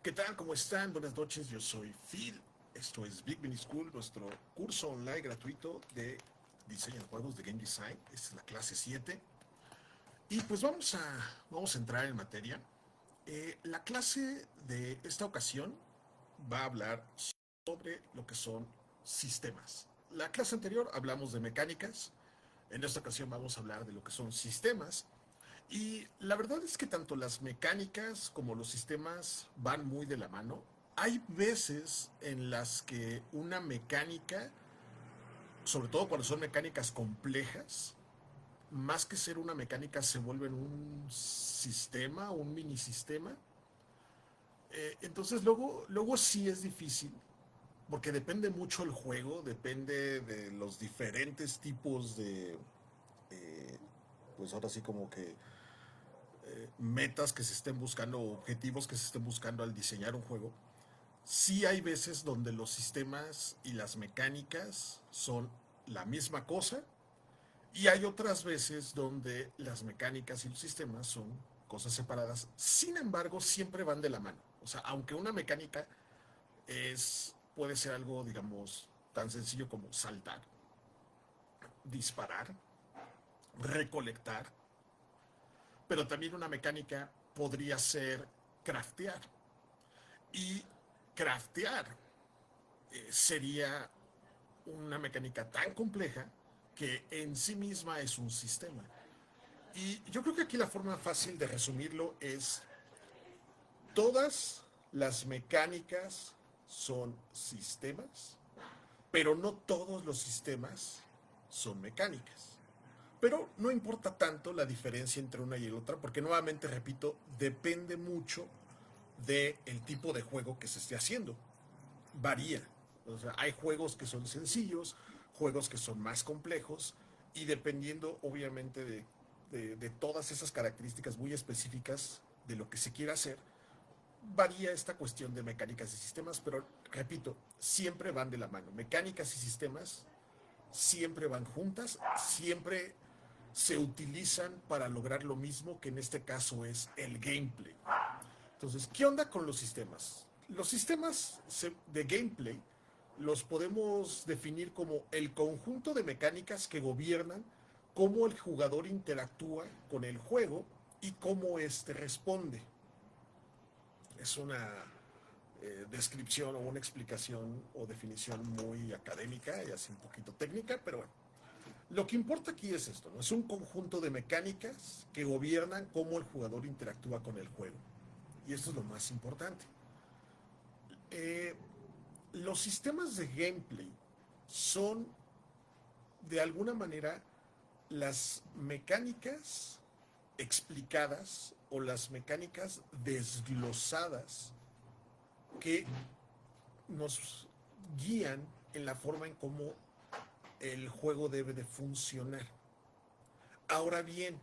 ¿Qué tal? ¿Cómo están? Buenas noches, yo soy Phil. Esto es Big Mini School, nuestro curso online gratuito de diseño de juegos de Game Design. Esta es la clase 7. Y pues vamos a entrar en materia. La clase de esta ocasión va a hablar sobre lo que son sistemas. La clase anterior hablamos de mecánicas. En esta ocasión vamos a hablar de lo que son sistemas. Y la verdad es que tanto las mecánicas como los sistemas van muy de la mano. Hay veces en las que una mecánica, sobre todo cuando son mecánicas complejas, más que ser una mecánica se vuelven un sistema, un mini sistema. Entonces luego sí es difícil, porque depende mucho el juego, depende de los diferentes tipos de, eh, pues ahora sí como que metas que se estén buscando, objetivos que se estén buscando al diseñar un juego. Sí hay veces donde los sistemas y las mecánicas son la misma cosa y hay otras veces donde las mecánicas y los sistemas son cosas separadas. Sin embargo, siempre van de la mano. O sea, aunque una mecánica puede ser algo, digamos, tan sencillo como saltar, disparar, recolectar, pero también una mecánica podría ser craftear. Y craftear sería una mecánica tan compleja que en sí misma es un sistema. Y yo creo que aquí la forma fácil de resumirlo es todas las mecánicas son sistemas, pero no todos los sistemas son mecánicas. Pero no importa tanto la diferencia entre una y la otra, porque nuevamente repito, depende mucho del tipo de juego que se esté haciendo. Varía. O sea, hay juegos que son sencillos, juegos que son más complejos, y dependiendo obviamente de todas esas características muy específicas de lo que se quiera hacer, varía esta cuestión de mecánicas y sistemas, pero repito, siempre van de la mano. Mecánicas y sistemas siempre van juntas, siempre se utilizan para lograr lo mismo, que en este caso es el gameplay. Entonces, ¿qué onda con los sistemas? Los sistemas de gameplay los podemos definir como el conjunto de mecánicas que gobiernan cómo el jugador interactúa con el juego y cómo éste responde. Es una descripción o una explicación o definición muy académica y así un poquito técnica, pero bueno. Lo que importa aquí es esto, ¿no? Es un conjunto de mecánicas que gobiernan cómo el jugador interactúa con el juego. Y esto es lo más importante. Eh, los sistemas de gameplay son, de alguna manera, las mecánicas explicadas o las mecánicas desglosadas que nos guían en la forma en cómo el juego debe de funcionar. Ahora bien,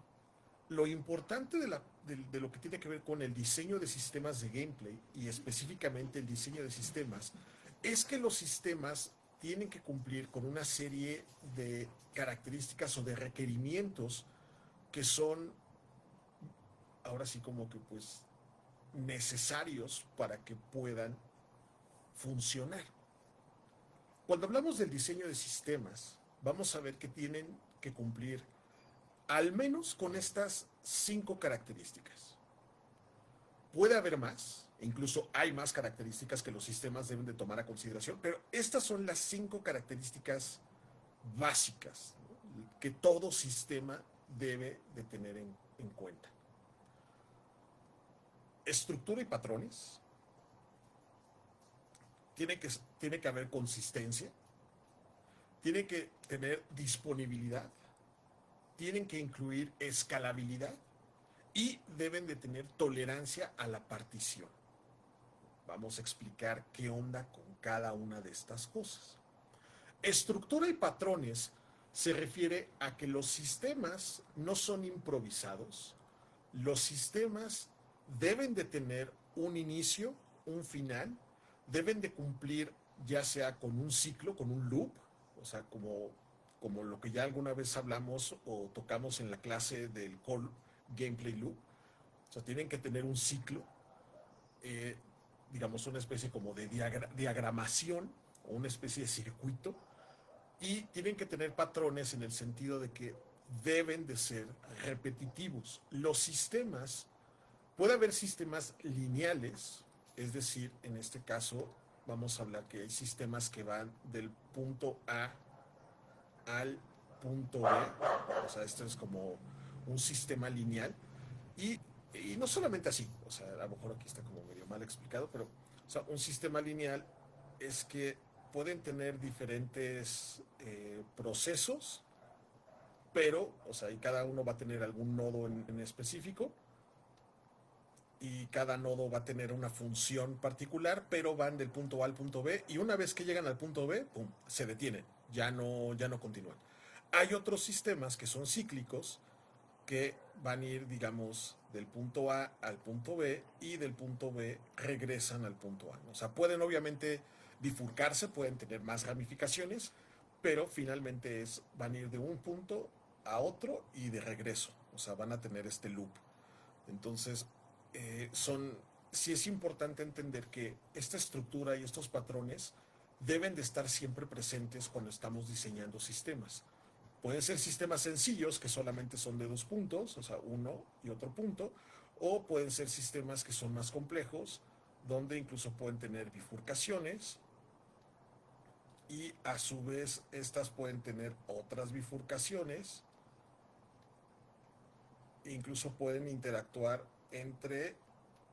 lo importante de lo que tiene que ver con el diseño de sistemas de gameplay y específicamente el diseño de sistemas es que los sistemas tienen que cumplir con una serie de características o de requerimientos que son ahora sí como que pues necesarios para que puedan funcionar. Cuando hablamos del diseño de sistemas, vamos a ver que tienen que cumplir al menos con estas 5 características. Puede haber más, incluso hay más características que los sistemas deben de tomar a consideración, pero estas son las 5 características básicas, ¿no?, que todo sistema debe de tener en cuenta. Estructura y patrones, tiene que, tiene que haber consistencia, tiene que tener disponibilidad, tienen que incluir escalabilidad y deben de tener tolerancia a la partición. Vamos a explicar qué onda con cada una de estas cosas. Estructura y patrones se refiere a que los sistemas no son improvisados. Los sistemas deben de tener un inicio, un final, deben de cumplir ya sea con un ciclo, con un loop, o sea, como lo que ya alguna vez hablamos o tocamos en la clase del Core Gameplay Loop. O sea, tienen que tener un ciclo. digamos, una especie como de diagramación o una especie de circuito y tienen que tener patrones en el sentido de que deben de ser repetitivos. Los sistemas, puede haber sistemas lineales, es decir, en este caso vamos a hablar que hay sistemas que van del punto A al punto B, o sea, esto es como un sistema lineal y, y no solamente así, o sea, a lo mejor aquí está como medio mal explicado, pero o sea, un sistema lineal es que pueden tener diferentes procesos, pero, o sea, y cada uno va a tener algún nodo en específico, y cada nodo va a tener una función particular, pero van del punto A al punto B, y una vez que llegan al punto B, pum, se detienen, ya no continúan. Hay otros sistemas que son cíclicos, que van a ir, digamos, del punto A al punto B y del punto B regresan al punto A, ¿no? O sea, pueden obviamente bifurcarse, pueden tener más ramificaciones, pero finalmente van a ir de un punto a otro y de regreso. O sea, van a tener este loop. Entonces, sí es importante entender que esta estructura y estos patrones deben de estar siempre presentes cuando estamos diseñando sistemas. Pueden ser sistemas sencillos que solamente son de dos puntos, o sea, uno y otro punto, o pueden ser sistemas que son más complejos, donde incluso pueden tener bifurcaciones y a su vez estas pueden tener otras bifurcaciones e incluso pueden interactuar entre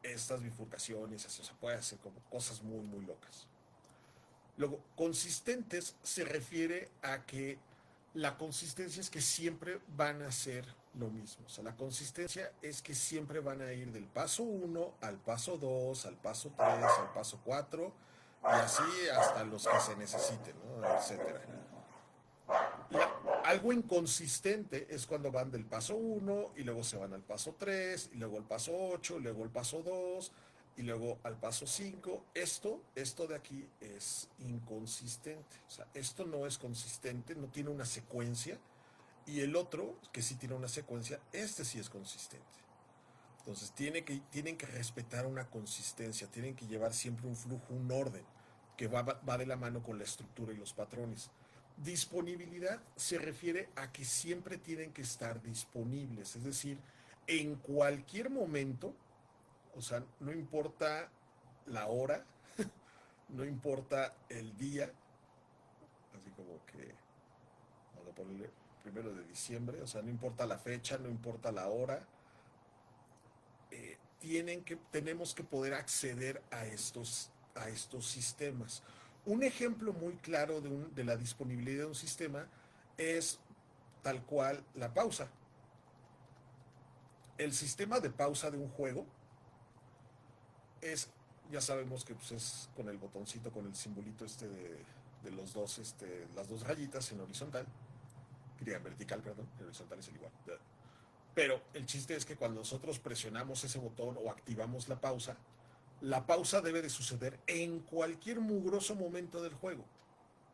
estas bifurcaciones, o sea, puede hacer como cosas muy, muy locas. Luego, consistentes se refiere a que la consistencia es que siempre van a ser lo mismo. O sea, la consistencia es que siempre van a ir del paso 1 al paso 2, al paso 3, al paso 4 y así hasta los que se necesiten, ¿no? Etcétera. Algo inconsistente es cuando van del paso 1 y luego se van al paso 3 y luego al paso 8, luego al paso 2 y luego al paso 5. Esto de aquí es inconsistente. O sea, esto no es consistente, no tiene una secuencia. Y el otro, que sí tiene una secuencia, este sí es consistente. Entonces tienen que respetar una consistencia, tienen que llevar siempre un flujo, un orden, que va de la mano con la estructura y los patrones. Disponibilidad se refiere a que siempre tienen que estar disponibles, es decir, en cualquier momento, o sea, no importa la hora, no importa el día, así como que, vamos a ponerle 1 de diciembre, o sea, no importa la fecha, no importa la hora, tenemos que poder acceder a estos sistemas. Un ejemplo muy claro de la disponibilidad de un sistema es tal cual la pausa. El sistema de pausa de un juego es, ya sabemos que pues, es con el botoncito, con el simbolito de los dos, las dos rayitas en horizontal, en vertical, perdón, en horizontal es el igual. Pero el chiste es que cuando nosotros presionamos ese botón o activamos la pausa debe de suceder en cualquier mugroso momento del juego.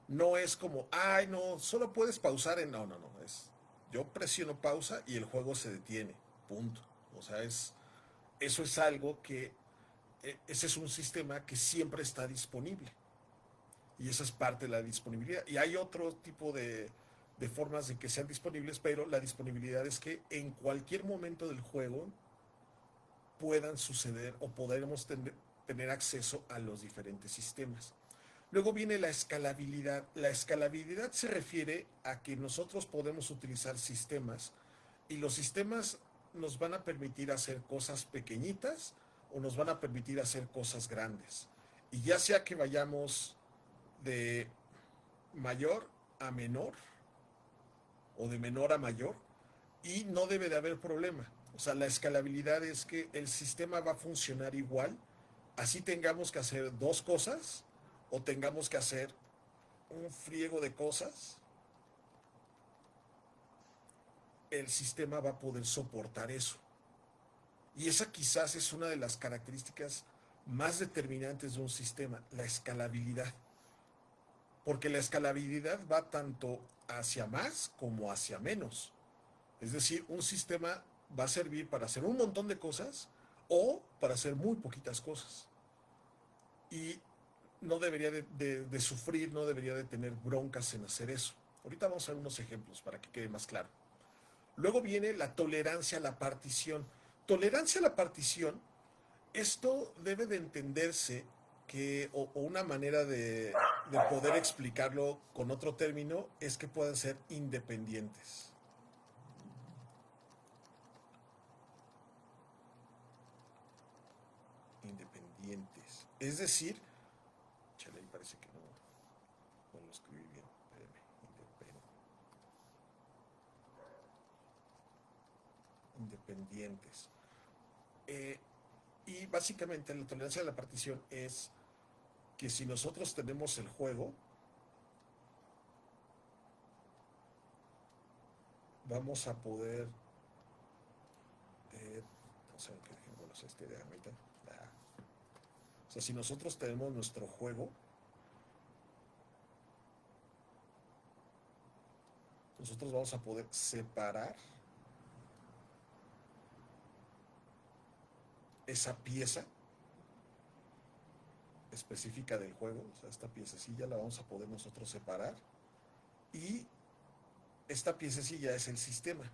No es como, ay, no, solo puedes pausar en... No, no, no, yo presiono pausa y el juego se detiene, punto. O sea, eso es algo que, ese es un sistema que siempre está disponible. Y esa es parte de la disponibilidad. Y hay otro tipo de formas de que sean disponibles, pero la disponibilidad es que en cualquier momento del juego puedan suceder o podremos tener acceso a los diferentes sistemas. Luego viene la escalabilidad. La escalabilidad se refiere a que nosotros podemos utilizar sistemas y los sistemas nos van a permitir hacer cosas pequeñitas o nos van a permitir hacer cosas grandes. Y ya sea que vayamos de mayor a menor o de menor a mayor, y no debe de haber problema. O sea, la escalabilidad es que el sistema va a funcionar igual, así tengamos que hacer dos cosas o tengamos que hacer un friego de cosas, el sistema va a poder soportar eso. Y esa quizás es una de las características más determinantes de un sistema, la escalabilidad. Porque la escalabilidad va tanto hacia más como hacia menos. Es decir, un sistema va a servir para hacer un montón de cosas o para hacer muy poquitas cosas. y no debería de sufrir, no debería de tener broncas en hacer eso. Ahorita vamos a ver unos ejemplos para que quede más claro. Luego viene la tolerancia a la partición. Tolerancia a la partición, esto debe de entenderse que, o una manera de poder explicarlo con otro término, es que puedan ser independientes. Independientes. Es decir, chale, ahí parece que no lo escribí bien. Espérame, independientes. Eh, y básicamente la tolerancia a la partición es que si nosotros tenemos el juego, vamos a poder. No sé qué ejemplo es este de ahorita. O sea, si nosotros tenemos nuestro juego, nosotros vamos a poder separar esa pieza específica del juego, o sea, esta piececilla la vamos a poder nosotros separar, y esta piececilla es el sistema,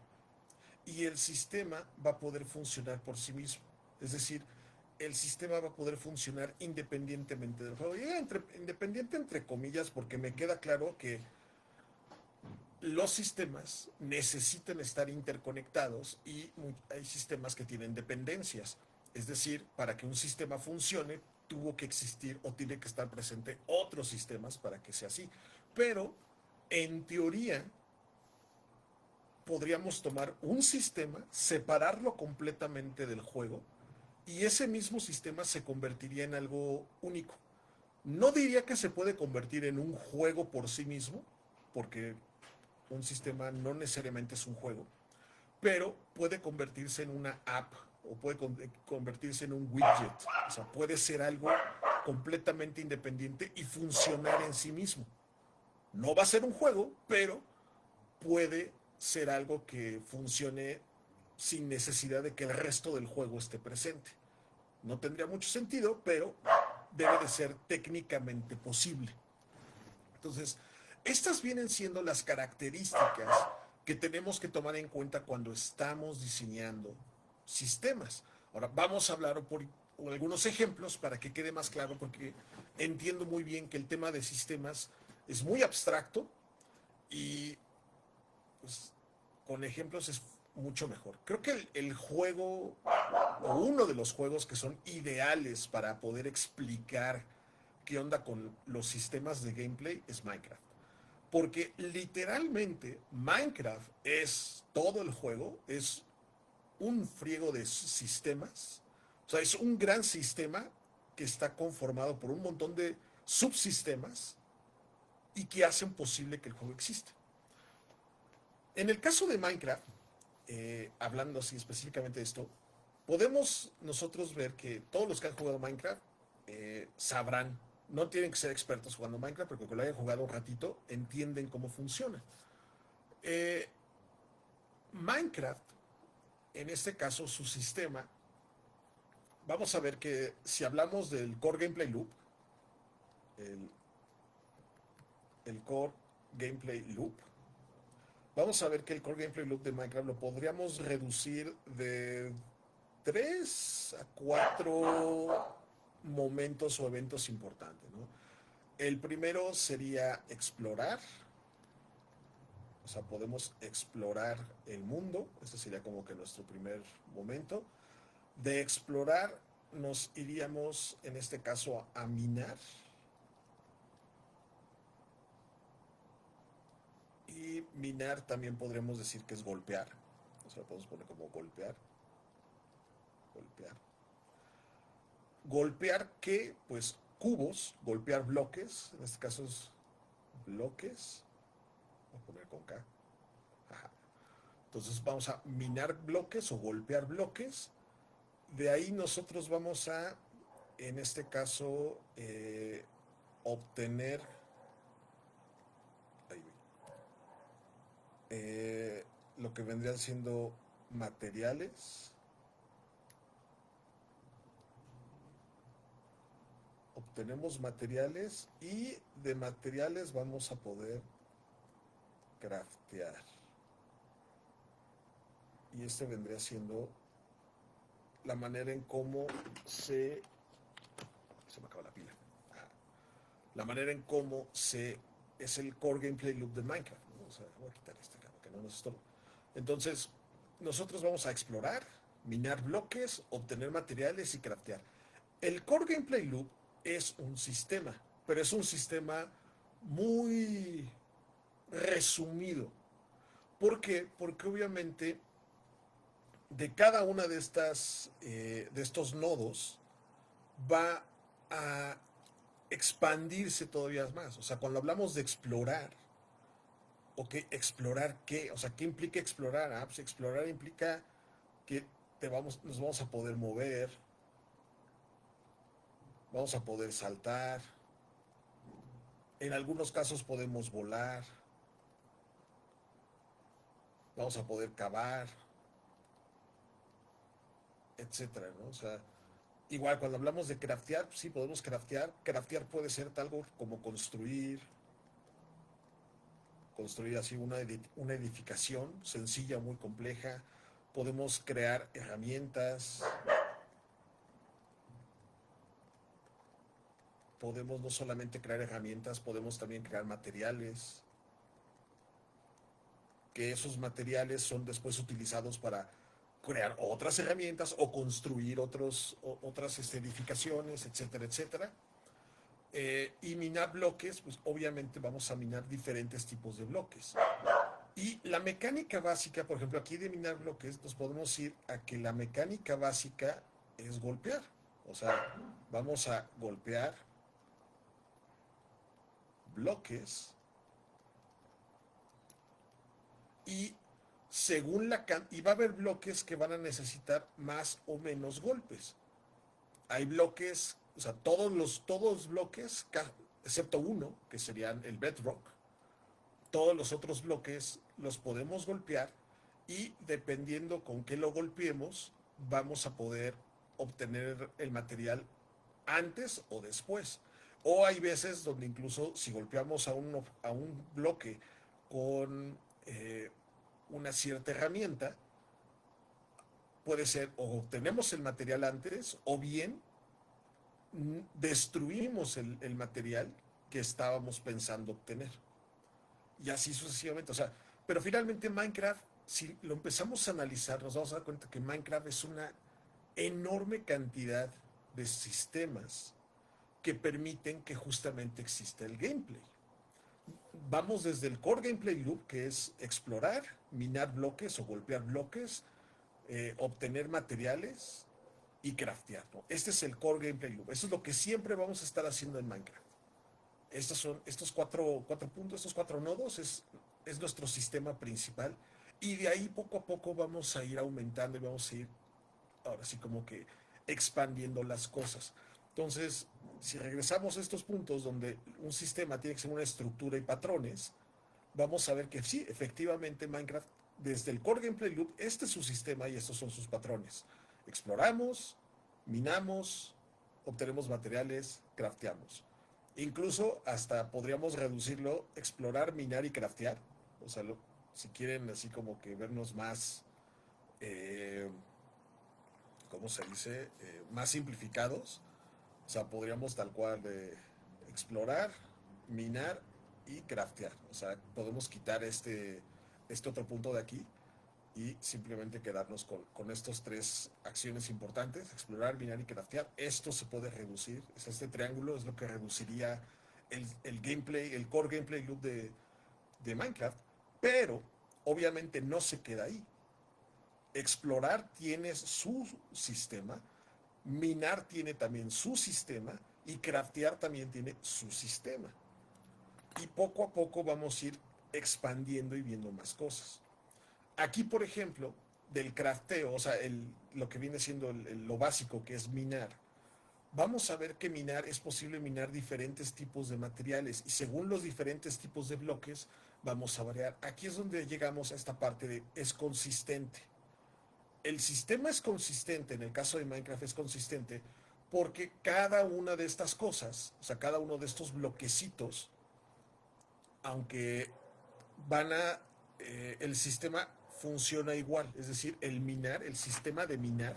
y el sistema va a poder funcionar por sí mismo, es decir, el sistema va a poder funcionar independientemente del juego, y independiente entre comillas, porque me queda claro que los sistemas necesitan estar interconectados y hay sistemas que tienen dependencias. Es decir, para que un sistema funcione, tuvo que existir o tiene que estar presente otros sistemas para que sea así. Pero, en teoría, podríamos tomar un sistema, separarlo completamente del juego, y ese mismo sistema se convertiría en algo único. No diría que se puede convertir en un juego por sí mismo, porque un sistema no necesariamente es un juego, pero puede convertirse en una app o puede convertirse en un widget. O sea, puede ser algo completamente independiente y funcionar en sí mismo. No va a ser un juego, pero puede ser algo que funcione sin necesidad de que el resto del juego esté presente. No tendría mucho sentido, pero debe de ser técnicamente posible. Entonces, estas vienen siendo las características que tenemos que tomar en cuenta cuando estamos diseñando sistemas. Ahora, vamos a hablar por algunos ejemplos para que quede más claro, porque entiendo muy bien que el tema de sistemas es muy abstracto y pues, con ejemplos es mucho mejor. Creo que el juego, o uno de los juegos que son ideales para poder explicar qué onda con los sistemas de gameplay es Minecraft. Porque literalmente Minecraft es todo el juego, es un friego de sistemas. O sea, es un gran sistema que está conformado por un montón de subsistemas y que hacen posible que el juego exista. En el caso de Minecraft, hablando así específicamente de esto, podemos nosotros ver que todos los que han jugado Minecraft sabrán, no tienen que ser expertos jugando Minecraft, porque lo hayan jugado un ratito, entienden cómo funciona. Eh, Minecraft, en este caso, su sistema, vamos a ver que si hablamos del Core Gameplay Loop, el, el Core Gameplay Loop, vamos a ver que el Core Gameplay Loop de Minecraft lo podríamos reducir de 3 a 4 momentos o eventos importantes, ¿no? El primero sería explorar, o sea, podemos explorar el mundo, este sería como que nuestro primer momento. De explorar nos iríamos, en este caso, a minar. Y minar también podríamos decir que es golpear, o sea, podemos poner como golpear, golpear. Golpear que, pues, cubos, golpear bloques, en este caso es bloques, voy a poner con K. Ajá. Entonces vamos a minar bloques o golpear bloques. De ahí nosotros vamos a, en este caso, obtener lo que vendrían siendo materiales, obtenemos materiales y de materiales vamos a poder craftear. Y este vendría siendo la manera en cómo se me acaba la pila. La manera en cómo es el core gameplay loop de Minecraft, ¿no? O sea, voy a quitar este para que no nos estorbe. Entonces, nosotros vamos a explorar, minar bloques, obtener materiales y craftear. El core gameplay loop es un sistema, pero es un sistema muy resumido. ¿Por qué? Porque obviamente de cada una de estos nodos va a expandirse todavía más. O sea, cuando hablamos de explorar, ¿ok? ¿Explorar qué? O sea, ¿qué implica explorar? Ah, pues explorar implica que nos vamos a poder mover, vamos a poder saltar, en algunos casos podemos volar, vamos a poder cavar, etcétera, ¿no? O sea, igual cuando hablamos de craftear, pues sí podemos craftear. Craftear puede ser algo como construir así una edificación sencilla, muy compleja. Podemos crear herramientas, podemos no solamente crear herramientas, podemos también crear materiales, que esos materiales son después utilizados para crear otras herramientas o construir otras edificaciones, etcétera, etcétera. Y minar bloques, pues obviamente vamos a minar diferentes tipos de bloques. Y la mecánica básica, por ejemplo, aquí de minar bloques, nos podemos ir a que la mecánica básica es golpear. O sea, vamos a golpear bloques y y va a haber bloques que van a necesitar más o menos golpes. Hay bloques, o sea, todos los bloques, excepto uno, que serían el bedrock, todos los otros bloques los podemos golpear y dependiendo con qué lo golpeemos, vamos a poder obtener el material antes o después. O hay veces donde incluso si golpeamos a un bloque con una cierta herramienta, puede ser o obtenemos el material antes o bien destruimos el material que estábamos pensando obtener. Y así sucesivamente. O sea, pero finalmente Minecraft, si lo empezamos a analizar, nos vamos a dar cuenta que Minecraft es una enorme cantidad de sistemas que permiten que justamente exista el gameplay. Vamos desde el core gameplay loop, que es explorar, minar bloques o golpear bloques, obtener materiales y craftear, ¿no? Este es el core gameplay loop. Eso es lo que siempre vamos a estar haciendo en Minecraft. Estos cuatro puntos, estos cuatro nodos, es nuestro sistema principal. Y de ahí poco a poco vamos a ir aumentando y vamos a ir, ahora sí, como que expandiendo las cosas. Entonces, si regresamos a estos puntos donde un sistema tiene que ser una estructura y patrones, vamos a ver que sí, efectivamente Minecraft, desde el core gameplay loop, este es su sistema y estos son sus patrones. Exploramos, minamos, obtenemos materiales, crafteamos. Incluso hasta podríamos reducirlo, explorar, minar y craftear. O sea, si quieren así como que vernos más, eh, ¿cómo se dice? Más simplificados. O sea, podríamos tal cual explorar, minar y craftear. O sea, podemos quitar este otro punto de aquí y simplemente quedarnos con estas tres acciones importantes: explorar, minar y craftear. Esto se puede reducir. Este triángulo es lo que reduciría el gameplay, el core gameplay loop de Minecraft, pero obviamente no se queda ahí. Explorar tiene su sistema, minar tiene también su sistema y craftear también tiene su sistema. Y poco a poco vamos a ir expandiendo y viendo más cosas. Aquí, por ejemplo, del crafteo, o sea, lo que viene siendo lo básico, que es minar, vamos a ver que minar es posible minar diferentes tipos de materiales y según los diferentes tipos de bloques vamos a variar. Aquí es donde llegamos a esta parte de es consistente. El sistema es consistente, en el caso de Minecraft es consistente Porque cada una de estas cosas, o sea, cada uno de estos bloquecitos, aunque el sistema funciona igual, es decir, el sistema de minar,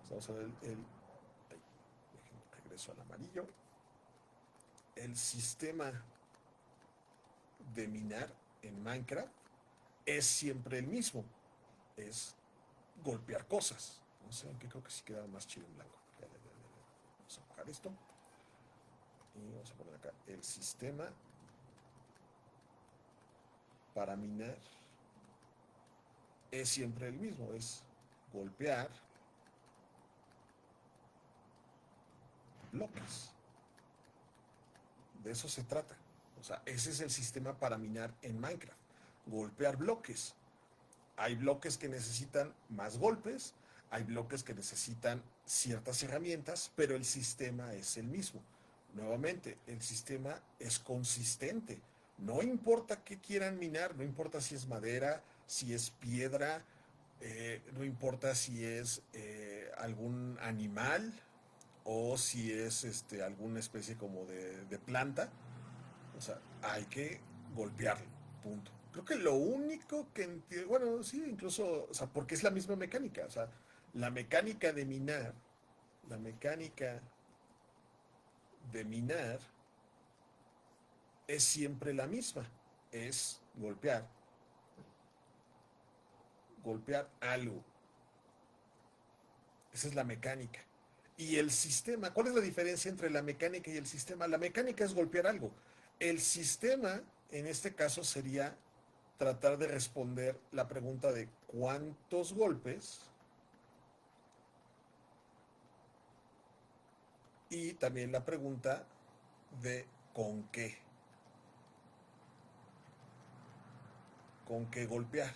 vamos a ver regreso al amarillo, el sistema de minar en Minecraft es siempre el mismo, es golpear cosas. No sé, aunque creo que sí queda más chido en blanco. Vamos a bajar esto y vamos a poner acá el sistema para minar es siempre el mismo, es golpear bloques. De eso se trata. O sea, ese es el sistema para minar en Minecraft. Golpear bloques. Hay bloques que necesitan más golpes, hay bloques que necesitan ciertas herramientas, pero el sistema es el mismo. Nuevamente, el sistema es consistente. No importa qué quieran minar, no importa si es madera, si es piedra, no importa si es algún animal o si es alguna especie como de planta. O sea, hay que golpearlo, punto. Creo que lo único que entiendo, bueno, sí, incluso, o sea, porque es la misma mecánica, o sea, la mecánica de minar, la mecánica de minar es siempre la misma, es golpear algo. Esa es la mecánica. Y el sistema, ¿cuál es la diferencia entre la mecánica y el sistema? La mecánica es golpear algo. El sistema, en este caso, sería tratar de responder la pregunta de cuántos golpes y también la pregunta de con qué golpear.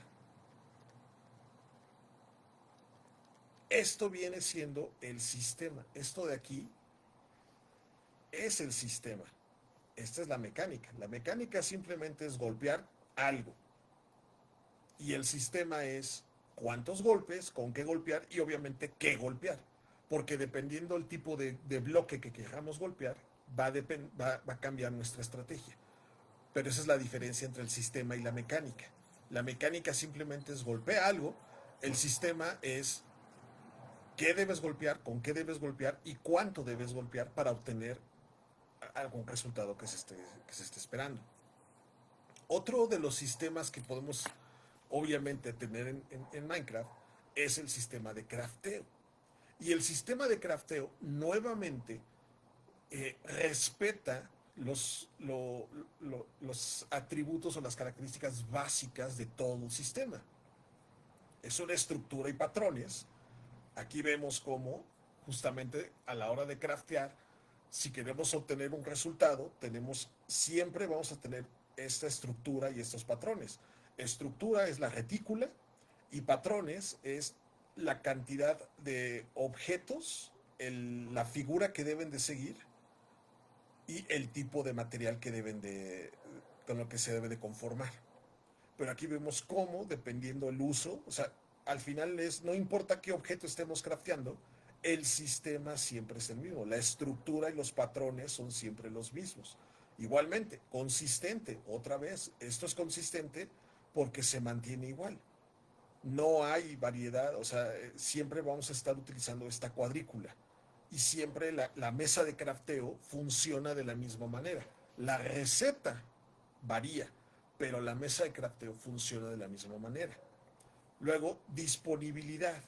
Esto viene siendo el sistema. Esto de aquí es el sistema. Esta es la mecánica. La mecánica simplemente es golpear algo. Y el sistema es cuántos golpes, con qué golpear y obviamente qué golpear. Porque dependiendo del tipo de bloque que queramos golpear, va a cambiar nuestra estrategia. Pero esa es la diferencia entre el sistema y la mecánica. La mecánica simplemente es golpea algo, el sistema es qué debes golpear, con qué debes golpear y cuánto debes golpear para obtener algún resultado que se esté esperando. Otro de los sistemas que podemos obviamente tener en Minecraft es el sistema de crafteo. Y el sistema de crafteo nuevamente respeta los atributos o las características básicas de todo un sistema. Es una estructura y patrones. Aquí vemos cómo justamente a la hora de craftear, si queremos obtener un resultado, siempre vamos a tener esta estructura y estos patrones. Estructura es la retícula y patrones es la cantidad de objetos, la figura que deben de seguir y el tipo de material con lo que se debe de conformar. Pero aquí vemos cómo, dependiendo el uso, o sea, al final no importa qué objeto estemos crafteando, el sistema siempre es el mismo. La estructura y los patrones son siempre los mismos. Igualmente, consistente, otra vez, esto es consistente porque se mantiene igual. No hay variedad, o sea, siempre vamos a estar utilizando esta cuadrícula y siempre la mesa de crafteo funciona de la misma manera. La receta varía, pero la mesa de crafteo funciona de la misma manera. Luego, disponibilidad.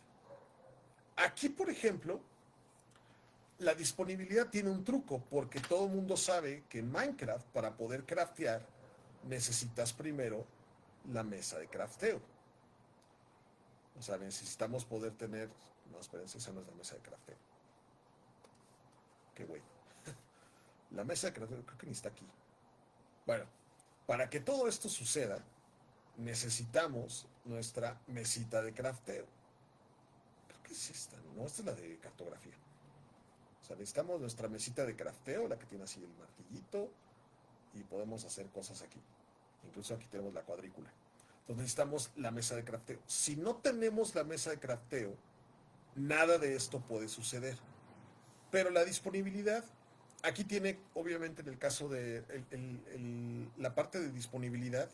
Aquí, por ejemplo, la disponibilidad tiene un truco, porque todo el mundo sabe que en Minecraft, para poder craftear, necesitas primero la mesa de crafteo. O sea, necesitamos poder tener... No, espérense, esa no es la mesa de crafteo. Qué güey. La mesa de crafteo creo que ni está aquí. Bueno, para que todo esto suceda, necesitamos nuestra mesita de crafteo. Creo que es esta, ¿no? Esta es la de cartografía. O sea, necesitamos nuestra mesita de crafteo, la que tiene así el martillito, y podemos hacer cosas aquí. Incluso aquí tenemos la cuadrícula. Entonces necesitamos la mesa de crafteo. Si no tenemos la mesa de crafteo, nada de esto puede suceder. Pero la disponibilidad, aquí tiene, obviamente, en el caso de la parte de disponibilidad,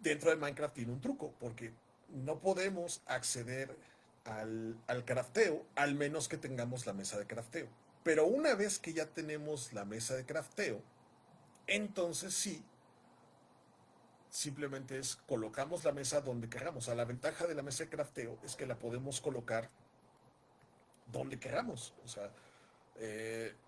dentro de Minecraft tiene un truco, porque no podemos acceder al crafteo, al menos que tengamos la mesa de crafteo. Pero una vez que ya tenemos la mesa de crafteo, entonces sí, simplemente es colocamos la mesa donde queramos. O sea, la ventaja de la mesa de crafteo es que la podemos colocar donde queramos. O sea,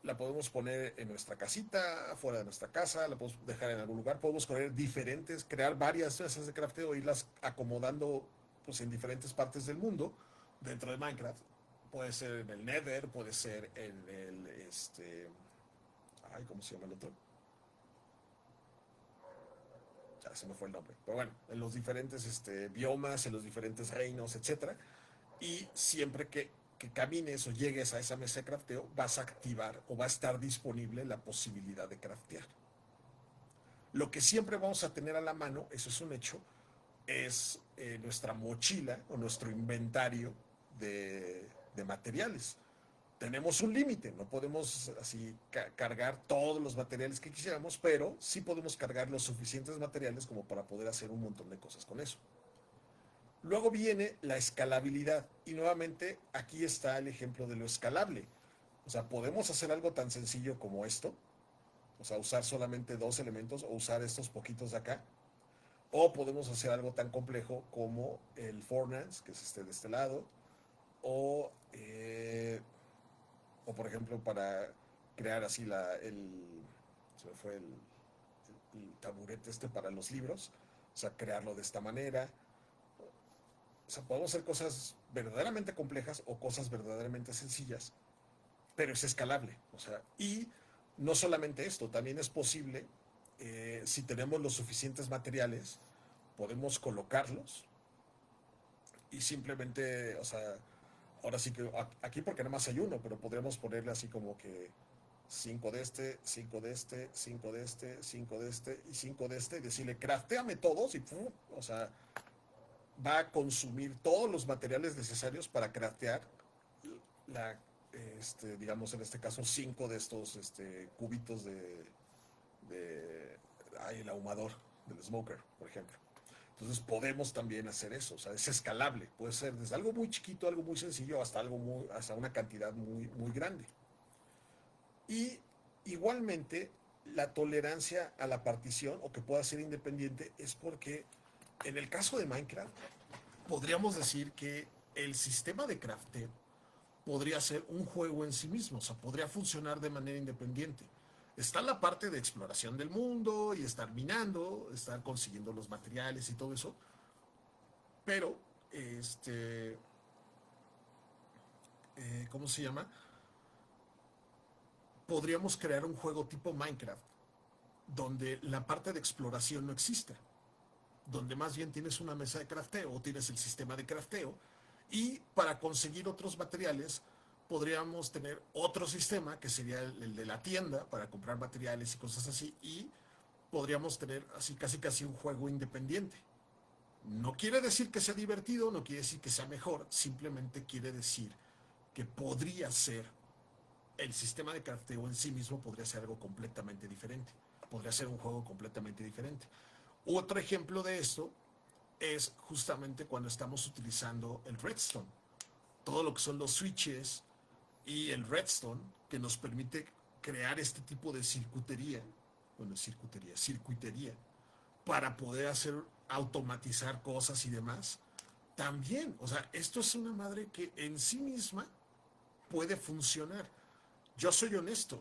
la podemos poner en nuestra casita, fuera de nuestra casa, la podemos dejar en algún lugar, podemos poner diferentes, crear varias mesas de crafteo e irlas acomodando pues en diferentes partes del mundo dentro de Minecraft. Puede ser en el Nether, puede ser en el ay, ¿cómo se llama el otro? Ya se me fue el nombre. Pero bueno, en los diferentes biomas, en los diferentes reinos, etcétera. Y siempre que camines o llegues a esa mesa de crafteo, vas a activar o va a estar disponible la posibilidad de craftear. Lo que siempre vamos a tener a la mano, eso es un hecho, es nuestra mochila o nuestro inventario de materiales. Tenemos un límite, no podemos así cargar todos los materiales que quisiéramos, pero sí podemos cargar los suficientes materiales como para poder hacer un montón de cosas con eso. Luego viene la escalabilidad y nuevamente aquí está el ejemplo de lo escalable. O sea, podemos hacer algo tan sencillo como esto, o sea, usar solamente dos elementos o usar estos poquitos de acá, o podemos hacer algo tan complejo como el Fornance, que es este de este lado, o, o por ejemplo para crear así se me fue el taburete para los libros, o sea, crearlo de esta manera. O sea, podemos hacer cosas verdaderamente complejas o cosas verdaderamente sencillas, pero es escalable. O sea, y no solamente esto, también es posible, si tenemos los suficientes materiales, podemos colocarlos y simplemente, o sea, ahora sí que aquí porque nada más hay uno, pero podríamos ponerle así como que 5 de este, 5 de este, 5 de este, 5 de este y 5 de este, y decirle, craftéame todos y ¡pum! O sea, va a consumir todos los materiales necesarios para craftear la, digamos en este caso, 5 de estos cubitos ay, el ahumador, del smoker, por ejemplo. Entonces podemos también hacer eso, o sea, es escalable, puede ser desde algo muy chiquito, algo muy sencillo, hasta una cantidad muy, muy grande. Y igualmente, la tolerancia a la partición o que pueda ser independiente es porque en el caso de Minecraft, podríamos decir que el sistema de crafteo podría ser un juego en sí mismo, o sea, podría funcionar de manera independiente. Está la parte de exploración del mundo y estar minando, estar consiguiendo los materiales y todo eso, pero, ¿cómo se llama? Podríamos crear un juego tipo Minecraft, donde la parte de exploración no exista, donde más bien tienes una mesa de crafteo o tienes el sistema de crafteo y para conseguir otros materiales podríamos tener otro sistema que sería el de la tienda para comprar materiales y cosas así y podríamos tener así casi casi un juego independiente. No quiere decir que sea divertido, no quiere decir que sea mejor, simplemente quiere decir que podría ser el sistema de crafteo en sí mismo podría ser algo completamente diferente, podría ser un juego completamente diferente. Otro ejemplo de esto es justamente cuando estamos utilizando el redstone. Todo lo que son los switches y el redstone que nos permite crear este tipo de circuitería, para poder automatizar cosas y demás. También, o sea, esto es una madre que en sí misma puede funcionar. Yo soy honesto,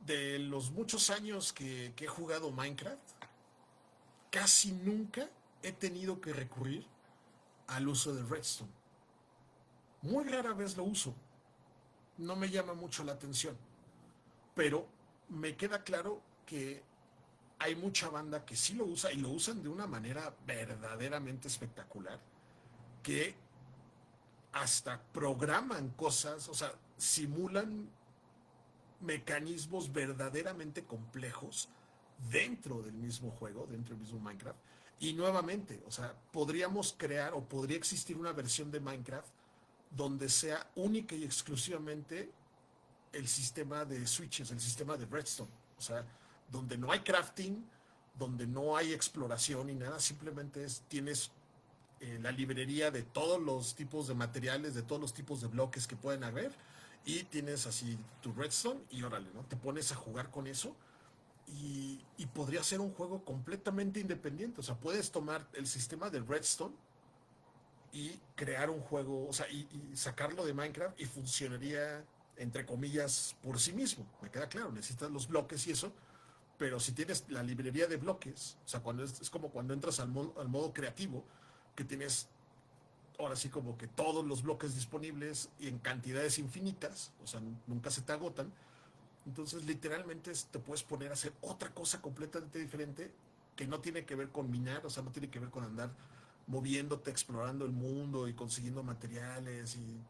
de los muchos años que he jugado Minecraft, casi nunca he tenido que recurrir al uso de redstone. Muy rara vez lo uso. No me llama mucho la atención. Pero me queda claro que hay mucha banda que sí lo usa y lo usan de una manera verdaderamente espectacular, que hasta programan cosas, o sea, simulan mecanismos verdaderamente complejos dentro del mismo juego, dentro del mismo Minecraft. Y nuevamente, o sea, podríamos crear o podría existir una versión de Minecraft donde sea única y exclusivamente el sistema de switches, el sistema de redstone. O sea, donde no hay crafting, donde no hay exploración y nada, simplemente tienes la librería de todos los tipos de materiales, de todos los tipos de bloques que pueden haber, y tienes así tu redstone y órale, ¿no? Te pones a jugar con eso y podría ser un juego completamente independiente. O sea, puedes tomar el sistema de redstone y crear un juego, o sea, y sacarlo de Minecraft y funcionaría, entre comillas, por sí mismo. Me queda claro, necesitas los bloques y eso, pero si tienes la librería de bloques, o sea, cuando es como cuando entras al modo creativo, que tienes ahora sí como que todos los bloques disponibles y en cantidades infinitas, o sea, nunca se te agotan, entonces literalmente te puedes poner a hacer otra cosa completamente diferente que no tiene que ver con minar, o sea, no tiene que ver con andar moviéndote, explorando el mundo y consiguiendo materiales y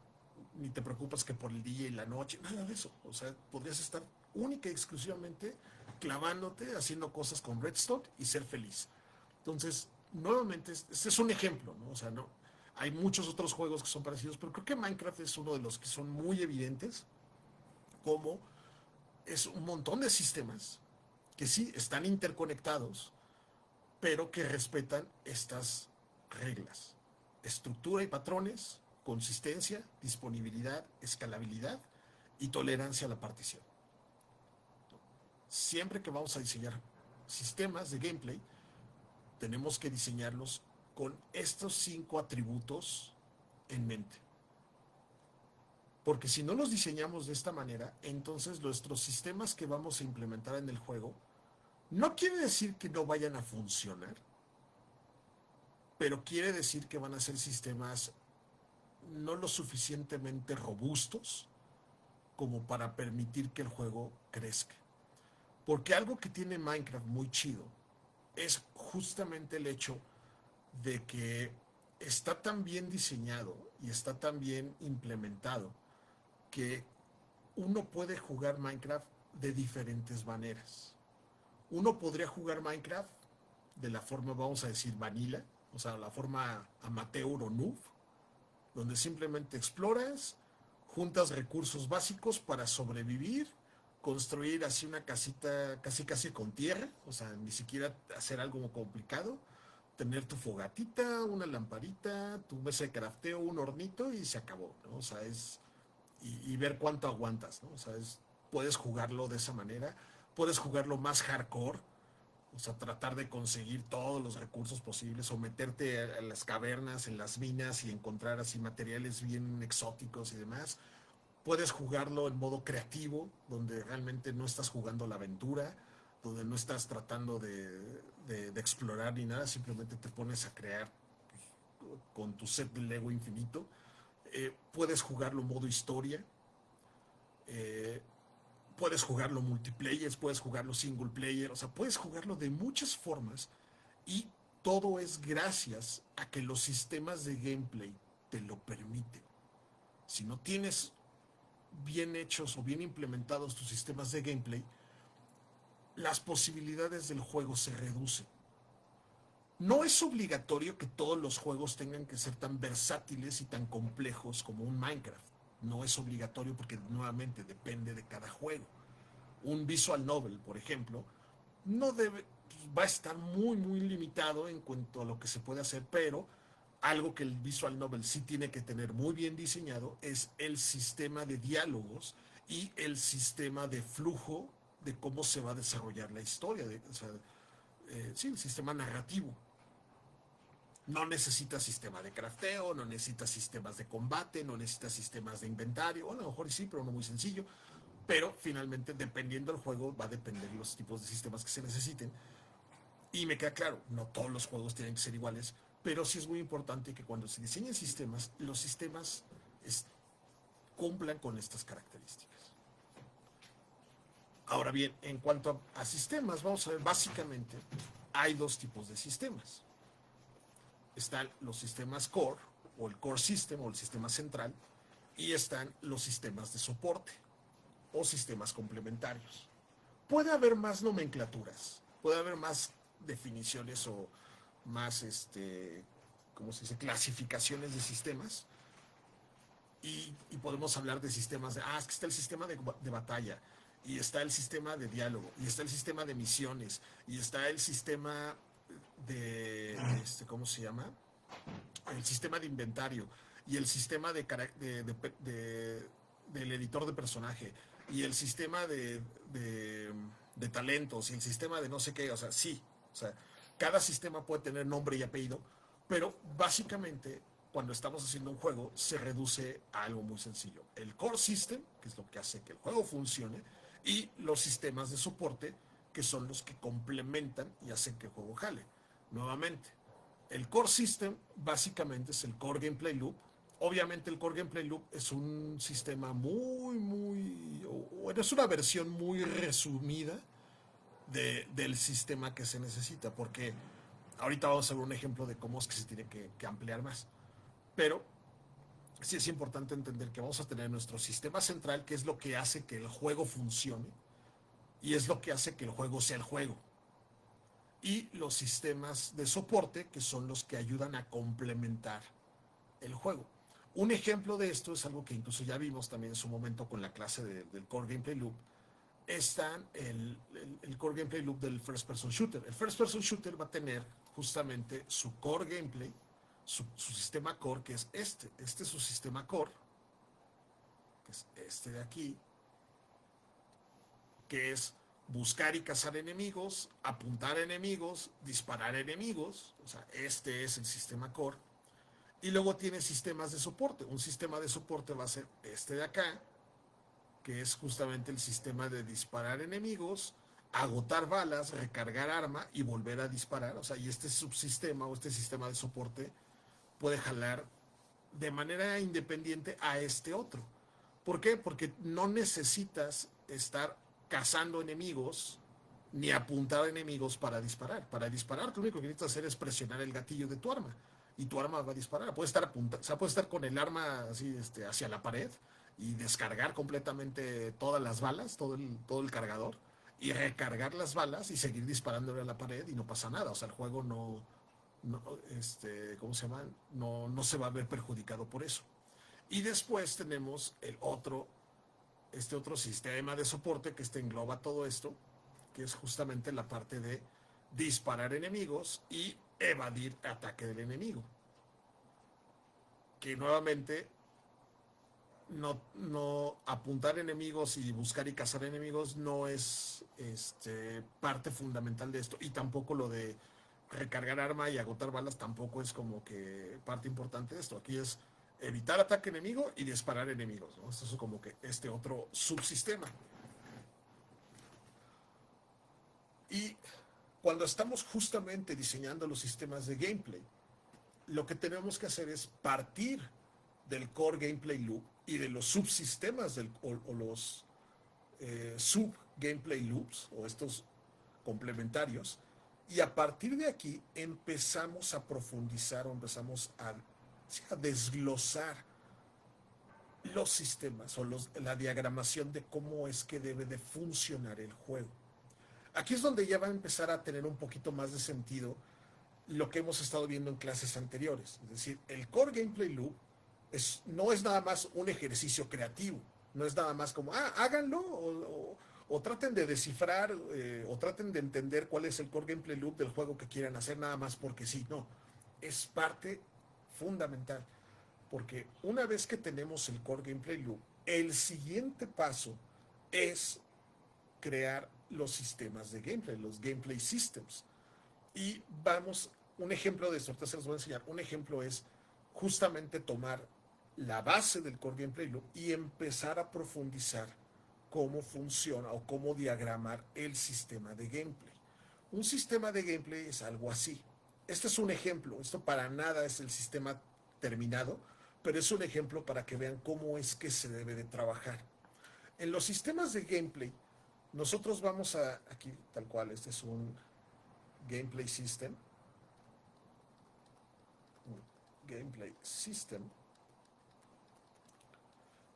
ni te preocupas que por el día y la noche, nada de eso. O sea, podrías estar única y exclusivamente clavándote, haciendo cosas con Redstone y ser feliz. Entonces, nuevamente, este es un ejemplo, ¿no? O sea, no, hay muchos otros juegos que son parecidos, pero creo que Minecraft es uno de los que son muy evidentes, como es un montón de sistemas que sí están interconectados, pero que respetan estas reglas: estructura y patrones, consistencia, disponibilidad, escalabilidad y tolerancia a la partición. Siempre que vamos a diseñar sistemas de gameplay, tenemos que diseñarlos con estos 5 atributos en mente. Porque si no los diseñamos de esta manera, entonces nuestros sistemas que vamos a implementar en el juego no quiere decir que no vayan a funcionar, pero quiere decir que van a ser sistemas no lo suficientemente robustos como para permitir que el juego crezca. Porque algo que tiene Minecraft muy chido es justamente el hecho de que está tan bien diseñado y está tan bien implementado que uno puede jugar Minecraft de diferentes maneras. Uno podría jugar Minecraft de la forma, vamos a decir, vanilla, o sea, la forma amateur o noob, donde simplemente exploras, juntas recursos básicos para sobrevivir, construir así una casita casi casi con tierra, o sea, ni siquiera hacer algo complicado, tener tu fogatita, una lamparita, tu mesa de crafteo, un hornito y se acabó, ¿no? O sea, y ver cuánto aguantas, ¿no? O sea, puedes jugarlo de esa manera, puedes jugarlo más hardcore, o sea, tratar de conseguir todos los recursos posibles o meterte a las cavernas, en las minas y encontrar así materiales bien exóticos y demás. Puedes jugarlo en modo creativo, donde realmente no estás jugando la aventura, donde no estás tratando de explorar ni nada, simplemente te pones a crear con tu set de Lego infinito. Puedes jugarlo en modo historia, eh, puedes jugarlo multiplayer, puedes jugarlo single player, o sea, puedes jugarlo de muchas formas y todo es gracias a que los sistemas de gameplay te lo permiten. Si no tienes bien hechos o bien implementados tus sistemas de gameplay, las posibilidades del juego se reducen. No es obligatorio que todos los juegos tengan que ser tan versátiles y tan complejos como un Minecraft. No es obligatorio porque nuevamente depende de cada juego. Un visual novel, por ejemplo, no debe, va a estar muy limitado en cuanto a lo que se puede hacer, pero algo que el visual novel sí tiene que tener muy bien diseñado es el sistema de diálogos y el sistema de flujo de cómo se va a desarrollar la historia, o sea, sí, el sistema narrativo. No necesitas sistema de crafteo, no necesitas sistemas de combate, no necesitas sistemas de inventario, a lo mejor sí, pero no muy sencillo. Pero finalmente, dependiendo del juego, va a depender los tipos de sistemas que se necesiten. Y me queda claro, no todos los juegos tienen que ser iguales, pero sí es muy importante que cuando se diseñen sistemas, los sistemas cumplan con estas características. Ahora bien, en cuanto a sistemas, vamos a ver, básicamente hay dos tipos de sistemas. Están los sistemas core, o el core system, o el sistema central, y están los sistemas de soporte, o sistemas complementarios. Puede haber más nomenclaturas, puede haber más definiciones o más, ¿cómo se dice?, clasificaciones de sistemas, Y podemos hablar de sistemas es que está el sistema de batalla, y está el sistema de diálogo, y está el sistema de misiones, y está el sistema ¿cómo se llama? El sistema de inventario, y el sistema del editor de personaje, y el sistema de talentos, y el sistema de no sé qué, o sea, sí, o sea, cada sistema puede tener nombre y apellido, pero básicamente cuando estamos haciendo un juego se reduce a algo muy sencillo. El core system, que es lo que hace que el juego funcione, y los sistemas de soporte, que son los que complementan y hacen que el juego jale. Nuevamente, el core system básicamente es el core gameplay loop. Obviamente el core gameplay loop es un sistema bueno, es una versión muy resumida del sistema que se necesita, porque ahorita vamos a ver un ejemplo de cómo es que se tiene que ampliar más. Pero sí es importante entender que vamos a tener nuestro sistema central, que es lo que hace que el juego funcione y es lo que hace que el juego sea el juego. Y los sistemas de soporte, que son los que ayudan a complementar el juego. Un ejemplo de esto es algo que incluso ya vimos también en su momento con la clase del Core Gameplay Loop. Está el Core Gameplay Loop del First Person Shooter. El First Person Shooter va a tener justamente su Core Gameplay, su sistema Core, que es este. Este es su sistema Core, que es este de aquí, que es buscar y cazar enemigos, apuntar enemigos, disparar enemigos. O sea, este es el sistema Core. Y luego tiene sistemas de soporte. Un sistema de soporte va a ser este de acá, que es justamente el sistema de disparar enemigos, agotar balas, recargar arma y volver a disparar. O sea, y este subsistema o este sistema de soporte puede jalar de manera independiente a este otro. ¿Por qué? Porque no necesitas estar cazando enemigos ni apuntar a enemigos para disparar. Para disparar, lo único que necesitas hacer es presionar el gatillo de tu arma y tu arma va a disparar. Puede estar o sea, puede estar con el arma así hacia la pared y descargar completamente todas las balas, todo el cargador, y recargar las balas y seguir disparándole a la pared y no pasa nada. O sea, el juego no ¿cómo se llama? No se va a ver perjudicado por eso. Y después tenemos este otro sistema de soporte que engloba todo esto, que es justamente la parte de disparar enemigos y evadir ataque del enemigo. Que nuevamente no apuntar enemigos y buscar y cazar enemigos no es parte fundamental de esto, y tampoco lo de recargar arma y agotar balas tampoco es como que parte importante de esto. Aquí es evitar ataque enemigo y disparar enemigos, ¿no? Esto es como que este otro subsistema. Y cuando estamos justamente diseñando los sistemas de gameplay, lo que tenemos que hacer es partir del core gameplay loop y de los subsistemas o los sub gameplay loops, o estos complementarios, y a partir de aquí empezamos a profundizar o empezamos a desglosar los sistemas o la diagramación de cómo es que debe de funcionar el juego. Aquí es donde ya va a empezar a tener un poquito más de sentido lo que hemos estado viendo en clases anteriores. Es decir, el Core Gameplay Loop no es nada más un ejercicio creativo, no es nada más como, háganlo o traten de descifrar o traten de entender cuál es el Core Gameplay Loop del juego que quieran hacer nada más porque sí. No, es parte fundamental, porque una vez que tenemos el Core Gameplay Loop, el siguiente paso es crear los sistemas de gameplay, los gameplay systems. Y un ejemplo de esto, ahorita se los voy a enseñar. Un ejemplo es justamente tomar la base del Core Gameplay Loop y empezar a profundizar cómo funciona o cómo diagramar el sistema de gameplay. Un sistema de gameplay es algo así. Este es un ejemplo, esto para nada es el sistema terminado, pero es un ejemplo para que vean cómo es que se debe de trabajar. En los sistemas de gameplay, nosotros vamos aquí tal cual, este es un gameplay system. Gameplay system.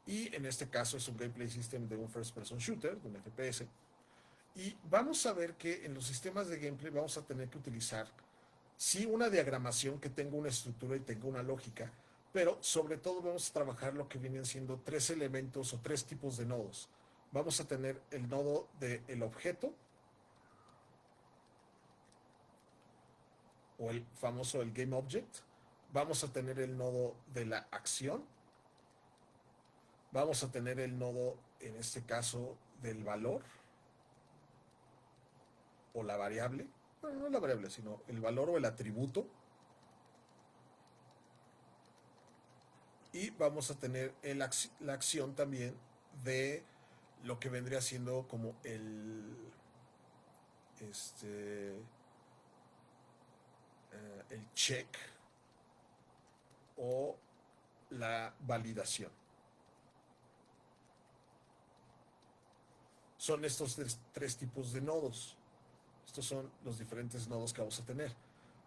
Y en este caso es un gameplay system de un first person shooter, de un FPS. Y vamos a ver que en los sistemas de gameplay vamos a tener que utilizar, sí, una diagramación que tenga una estructura y tenga una lógica, pero sobre todo vamos a trabajar lo que vienen siendo tres elementos o tres tipos de nodos. Vamos a tener el nodo del objeto, o el famoso el Game Object. Vamos a tener el nodo de la acción. Vamos a tener el nodo, en este caso, del valor o la variable. Bueno, no la variable, sino el valor o el atributo. Y vamos a tener la acción también de lo que vendría siendo como el check o la validación. Son estos tres tipos de nodos. Estos son los diferentes nodos que vamos a tener.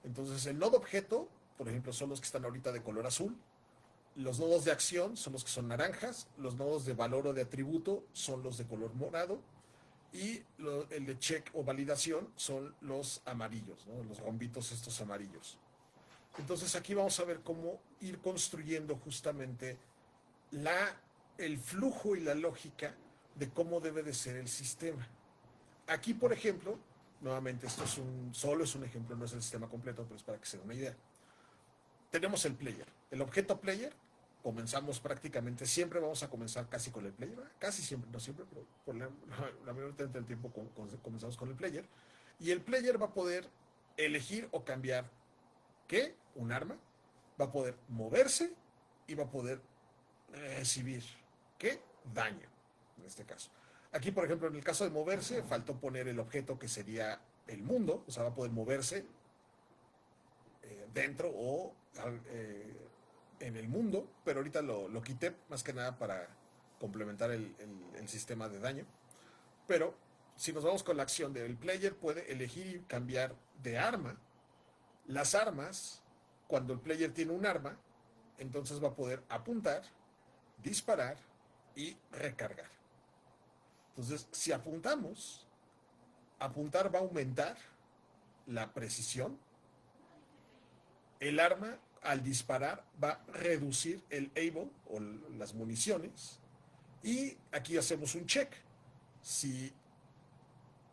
Entonces, el nodo objeto, por ejemplo, son los que están ahorita de color azul. Los nodos de acción son los que son naranjas. Los nodos de valor o de atributo son los de color morado. Y el de check o validación son los amarillos, ¿no? Los rombitos estos amarillos. Entonces aquí vamos a ver cómo ir construyendo justamente el flujo y la lógica de cómo debe de ser el sistema. Aquí, por ejemplo, nuevamente esto solo es un ejemplo, no es el sistema completo, pero es para que se den una idea. Tenemos el player, el objeto player. Comenzamos prácticamente, siempre vamos a comenzar casi con el player, casi siempre, no siempre, pero por la mayor parte del tiempo comenzamos con el player. Y el player va a poder elegir o cambiar ¿qué? Un arma. Va a poder moverse y va a poder recibir ¿qué? Daño, en este caso. Aquí, por ejemplo, en el caso de moverse, faltó poner el objeto que sería el mundo, o sea, va a poder moverse dentro o en el mundo, pero ahorita lo quité más que nada para complementar el sistema de daño. Pero si nos vamos con la acción del player, puede elegir y cambiar de arma. Las armas, cuando el player tiene un arma, entonces va a poder apuntar, disparar y recargar. Entonces, si apuntamos, apuntar va a aumentar la precisión. El arma, al disparar, va a reducir el ammo o las municiones. Y aquí hacemos un check. Si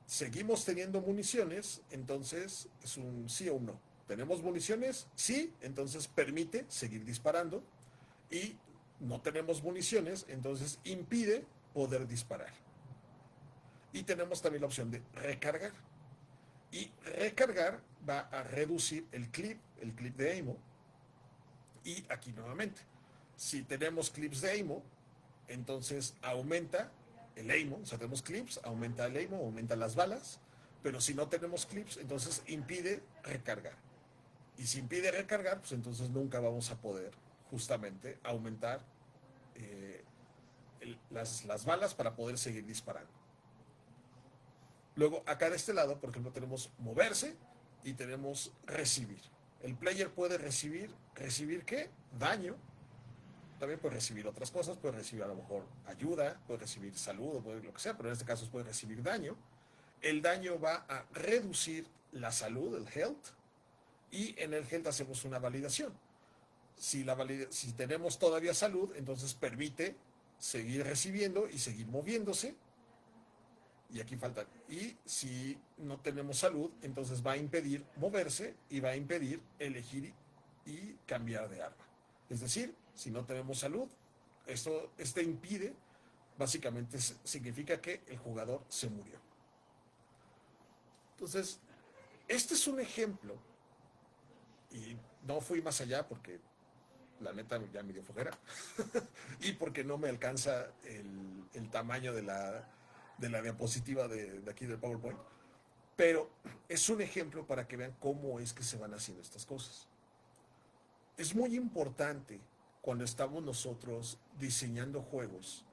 seguimos teniendo municiones, entonces es un sí o un no. ¿Tenemos municiones? Sí, entonces permite seguir disparando. Y no tenemos municiones, entonces impide poder disparar. Y tenemos también la opción de recargar. Y recargar va a reducir el clip de ammo. Y aquí nuevamente, si tenemos clips de ammo, entonces aumenta el ammo. O sea, tenemos clips, aumenta el ammo, aumenta las balas. Pero si no tenemos clips, entonces impide recargar. Y si impide recargar, pues entonces nunca vamos a poder justamente aumentar las balas para poder seguir disparando. Luego, acá de este lado, por ejemplo, tenemos moverse y tenemos recibir. El player puede ¿recibir qué? Daño. También puede recibir otras cosas, puede recibir a lo mejor ayuda, puede recibir salud, puede lo que sea, pero en este caso puede recibir daño. El daño va a reducir la salud, el health, y en el health hacemos una validación. Si tenemos todavía salud, entonces permite seguir recibiendo y seguir moviéndose. Y aquí falta. Y si no tenemos salud, entonces va a impedir moverse y va a impedir elegir y cambiar de arma. Es decir, si no tenemos salud, este impide, básicamente significa que el jugador se murió. Entonces, este es un ejemplo. Y no fui más allá porque la neta ya me dio flojera. Y porque no me alcanza el tamaño de la diapositiva de aquí del PowerPoint. Pero es un ejemplo para que vean cómo es que se van haciendo estas cosas. Es muy importante cuando estamos nosotros diseñando juegos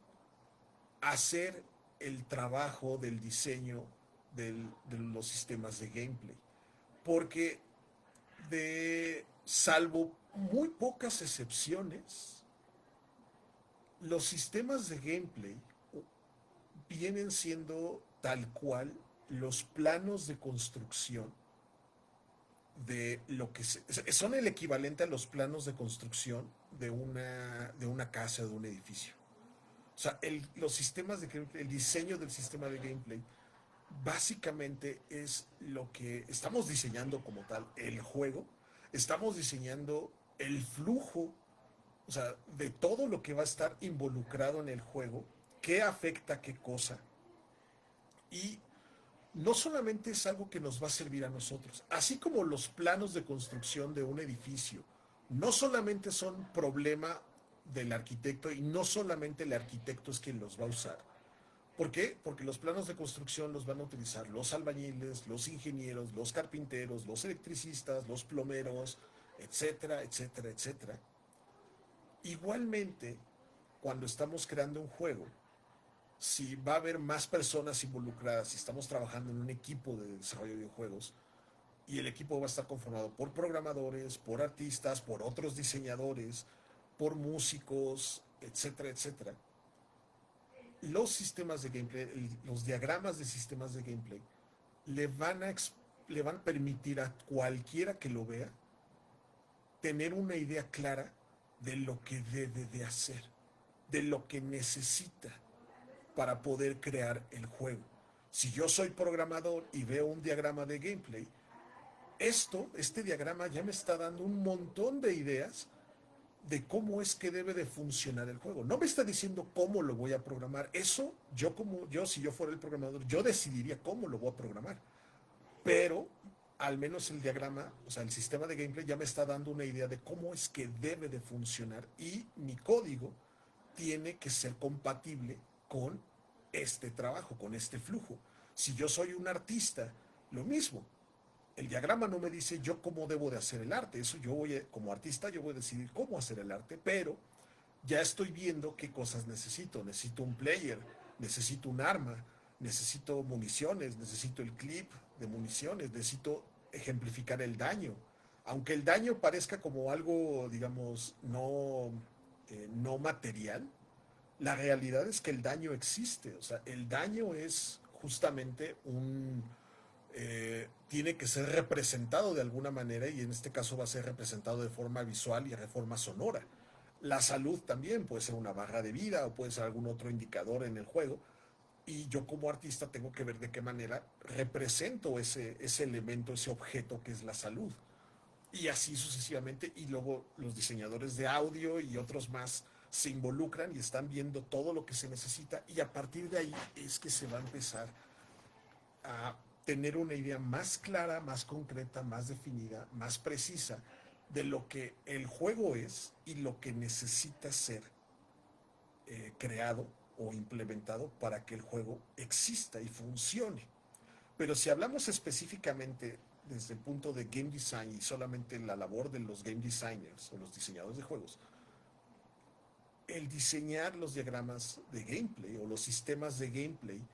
hacer el trabajo del diseño de los sistemas de gameplay. Porque salvo muy pocas excepciones, los sistemas de gameplay vienen siendo tal cual los planos de construcción de lo que son el equivalente a los planos de construcción de una casa, de un edificio. O sea, los sistemas el diseño del sistema de gameplay básicamente es lo que estamos diseñando como tal, el juego. Estamos diseñando el flujo, o sea, de todo lo que va a estar involucrado en el juego, qué afecta a qué cosa. Y no solamente es algo que nos va a servir a nosotros, así como los planos de construcción de un edificio, no solamente son problema del arquitecto y no solamente el arquitecto es quien los va a usar. ¿Por qué? Porque los planos de construcción los van a utilizar los albañiles, los ingenieros, los carpinteros, los electricistas, los plomeros, etcétera, etcétera, etcétera. Igualmente, cuando estamos creando un juego, si va a haber más personas involucradas, si estamos trabajando en un equipo de desarrollo de videojuegos, y el equipo va a estar conformado por programadores, por artistas, por otros diseñadores, por músicos, etcétera, etcétera. Los sistemas de gameplay, los diagramas de sistemas de gameplay, le van a, le van a permitir a cualquiera que lo vea tener una idea clara de lo que debe de hacer, de lo que necesita para poder crear el juego. Si yo soy programador y veo un diagrama de gameplay, este diagrama ya me está dando un montón de ideas de cómo es que debe de funcionar el juego. No me está diciendo cómo lo voy a programar. Eso, si yo fuera el programador, yo decidiría cómo lo voy a programar. Pero al menos el diagrama, o sea, el sistema de gameplay ya me está dando una idea de cómo es que debe de funcionar y mi código tiene que ser compatible con este trabajo, con este flujo. Si yo soy un artista, lo mismo. El diagrama no me dice yo cómo debo de hacer el arte. Eso como artista, yo voy a decidir cómo hacer el arte, pero ya estoy viendo qué cosas necesito. Necesito un player, necesito un arma, necesito municiones, necesito el clip de municiones, necesito ejemplificar el daño. Aunque el daño parezca como algo, digamos, no material, la realidad es que el daño existe. O sea, el daño es justamente tiene que ser representado de alguna manera y en este caso va a ser representado de forma visual y de forma sonora. La salud también puede ser una barra de vida o puede ser algún otro indicador en el juego y yo como artista tengo que ver de qué manera represento ese elemento, ese objeto que es la salud. Y así sucesivamente y luego los diseñadores de audio y otros más se involucran y están viendo todo lo que se necesita y a partir de ahí es que se va a empezar a tener una idea más clara, más concreta, más definida, más precisa de lo que el juego es y lo que necesita ser creado o implementado para que el juego exista y funcione. Pero si hablamos específicamente desde el punto de game design y solamente la labor de los game designers o los diseñadores de juegos, el diseñar los diagramas de gameplay o los sistemas de gameplay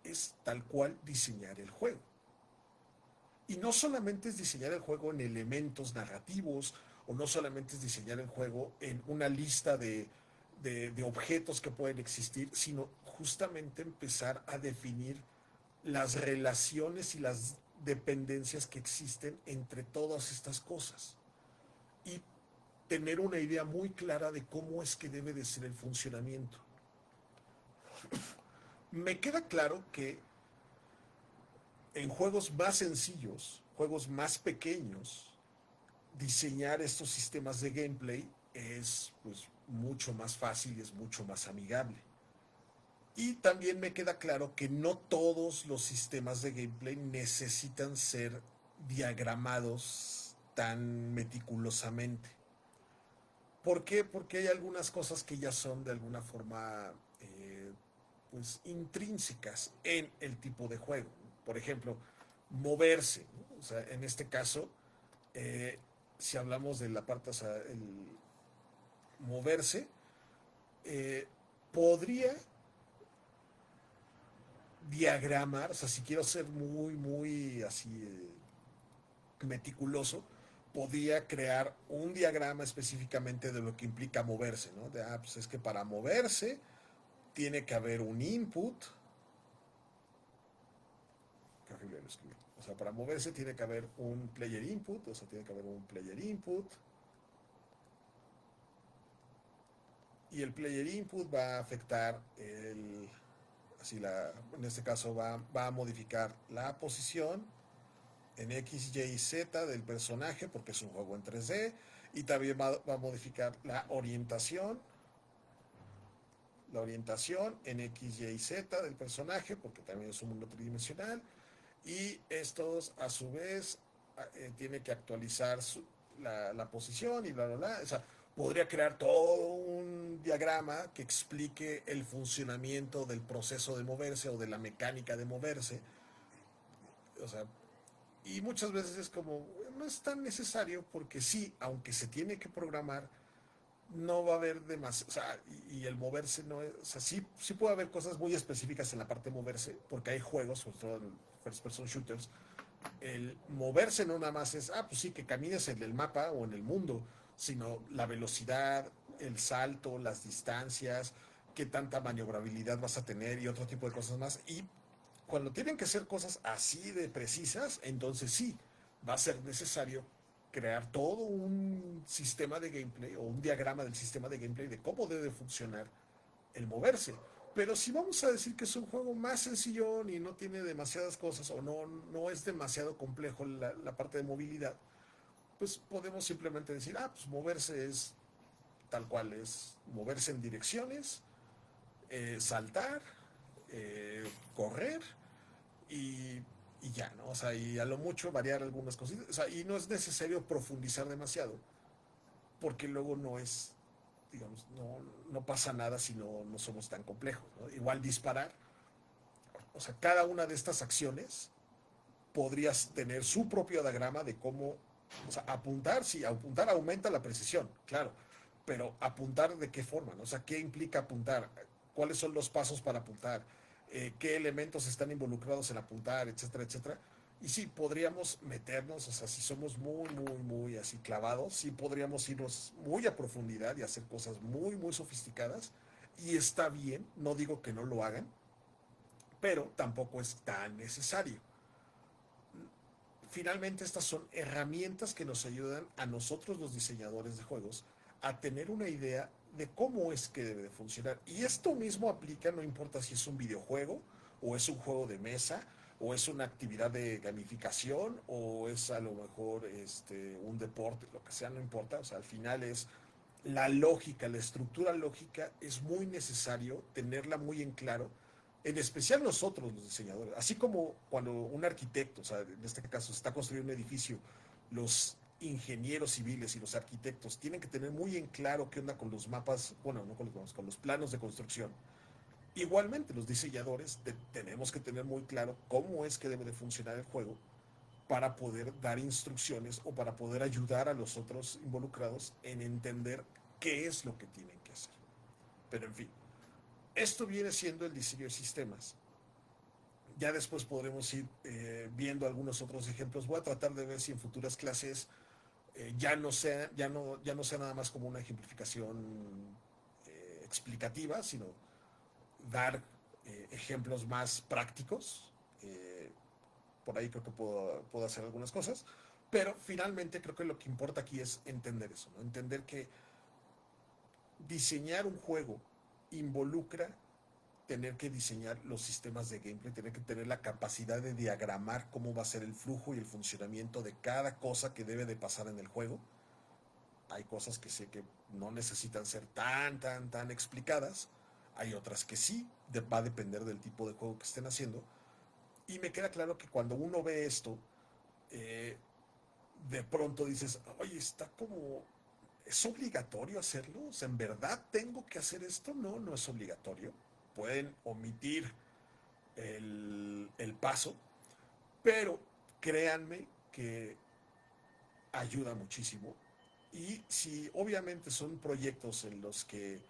es tal cual diseñar el juego. Y no solamente es diseñar el juego en elementos narrativos, o no solamente es diseñar el juego en una lista de objetos que pueden existir, sino justamente empezar a definir las relaciones y las dependencias que existen entre todas estas cosas. Y tener una idea muy clara de cómo es que debe de ser el funcionamiento. Me queda claro que en juegos más sencillos, juegos más pequeños, diseñar estos sistemas de gameplay es pues mucho más fácil y es mucho más amigable. Y también me queda claro que no todos los sistemas de gameplay necesitan ser diagramados tan meticulosamente. ¿Por qué? Porque hay algunas cosas que ya son de alguna forma pues intrínsecas en el tipo de juego. Por ejemplo, moverse, ¿no? O sea, en este caso, eh, si hablamos de la parte, o sea, el moverse, eh, podría diagramar, o sea, si quiero ser muy, muy así meticuloso, podría crear un diagrama específicamente de lo que implica moverse, ¿no? Pues es que para moverse tiene que haber un input. Qué horrible lo escribí. O sea, para moverse tiene que haber un player input, o sea, tiene que haber un player input. Y el player input va a afectar en este caso va a modificar la posición en X, Y y Z del personaje, porque es un juego en 3D, y también va a modificar la orientación en X, Y y Z del personaje, porque también es un mundo tridimensional, y estos a su vez tiene que actualizar la posición y bla, bla, bla. O sea, podría crear todo un diagrama que explique el funcionamiento del proceso de moverse o de la mecánica de moverse. O sea, y muchas veces es como, no es tan necesario porque sí, aunque se tiene que programar, no va a haber demasiado, o sea, y el moverse no es, o sea, sí puede haber cosas muy específicas en la parte de moverse, porque hay juegos, sobre todo en first person shooters, el moverse no nada más es, pues sí, que camines en el mapa o en el mundo, sino la velocidad, el salto, las distancias, qué tanta maniobrabilidad vas a tener y otro tipo de cosas más. Y cuando tienen que ser cosas así de precisas, entonces sí, va a ser necesario crear todo un sistema de gameplay o un diagrama del sistema de gameplay de cómo debe funcionar el moverse. Pero si vamos a decir que es un juego más sencillo y no tiene demasiadas cosas o no es demasiado complejo la parte de movilidad, pues podemos simplemente decir, pues moverse es tal cual, es moverse en direcciones, saltar, correr y, y ya, ¿no? O sea, y a lo mucho variar algunas cositas. O sea, y no es necesario profundizar demasiado, porque luego no es, digamos, no pasa nada si no somos tan complejos, ¿no? Igual disparar, o sea, cada una de estas acciones podrías tener su propio diagrama de cómo, o sea, apuntar, sí, apuntar aumenta la precisión, claro, pero apuntar de qué forma, ¿no? O sea, ¿qué implica apuntar? ¿Cuáles son los pasos para apuntar? ¿Qué elementos están involucrados en apuntar, etcétera, etcétera? Y sí, podríamos meternos, o sea, si somos muy así clavados, sí podríamos irnos muy a profundidad y hacer cosas muy sofisticadas. Y está bien, no digo que no lo hagan, pero tampoco es tan necesario. Finalmente, estas son herramientas que nos ayudan a nosotros los diseñadores de juegos a tener una idea de cómo es que debe de funcionar. Y esto mismo aplica, no importa si es un videojuego o es un juego de mesa o es una actividad de gamificación o es a lo mejor un deporte, lo que sea, no importa. O sea, al final es la lógica, la estructura lógica es muy necesario tenerla muy en claro, en especial nosotros los diseñadores, así como cuando un arquitecto, o sea, en este caso se está construyendo un edificio, los ingenieros civiles y los arquitectos tienen que tener muy en claro qué onda con los mapas, bueno, no con los mapas, con los planos de construcción. Igualmente, los diseñadores tenemos que tener muy claro cómo es que debe de funcionar el juego para poder dar instrucciones o para poder ayudar a los otros involucrados en entender qué es lo que tienen que hacer. Pero en fin, esto viene siendo el diseño de sistemas. Ya después podremos ir viendo algunos otros ejemplos. Voy a tratar de ver si en futuras clases ya no sea nada más como una ejemplificación explicativa, sino dar ejemplos más prácticos. Por ahí creo que puedo hacer algunas cosas. Pero finalmente creo que lo que importa aquí es entender eso, ¿no? Entender que diseñar un juego involucra tener que diseñar los sistemas de gameplay, tener que tener la capacidad de diagramar cómo va a ser el flujo y el funcionamiento de cada cosa que debe de pasar en el juego. Hay cosas que sé que no necesitan ser tan explicadas. Hay otras que sí, va a depender del tipo de juego que estén haciendo. Y me queda claro que cuando uno ve esto, eh, de pronto dices, oye, está como, ¿es obligatorio hacerlo? O sea, ¿en verdad tengo que hacer esto? No, no es obligatorio. Pueden omitir el paso, pero créanme que ayuda muchísimo. Y si obviamente son proyectos en los que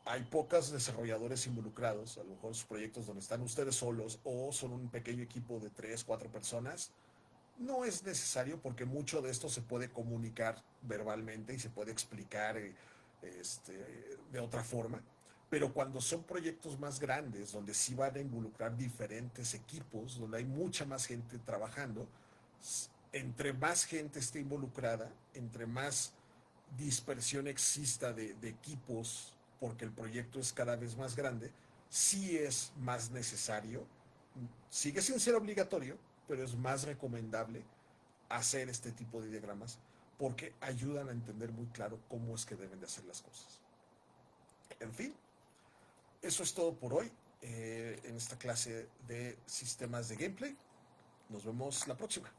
hay pocos desarrolladores involucrados, a lo mejor son proyectos donde están ustedes solos o son un pequeño equipo de 3, 4 personas, no es necesario porque mucho de esto se puede comunicar verbalmente y se puede explicar de otra forma. Pero cuando son proyectos más grandes, donde sí van a involucrar diferentes equipos, donde hay mucha más gente trabajando, entre más gente esté involucrada, entre más dispersión exista de equipos, porque el proyecto es cada vez más grande, sí es más necesario, sigue sin ser obligatorio, pero es más recomendable hacer este tipo de diagramas porque ayudan a entender muy claro cómo es que deben de hacer las cosas. En fin, eso es todo por hoy en esta clase de sistemas de gameplay. Nos vemos la próxima.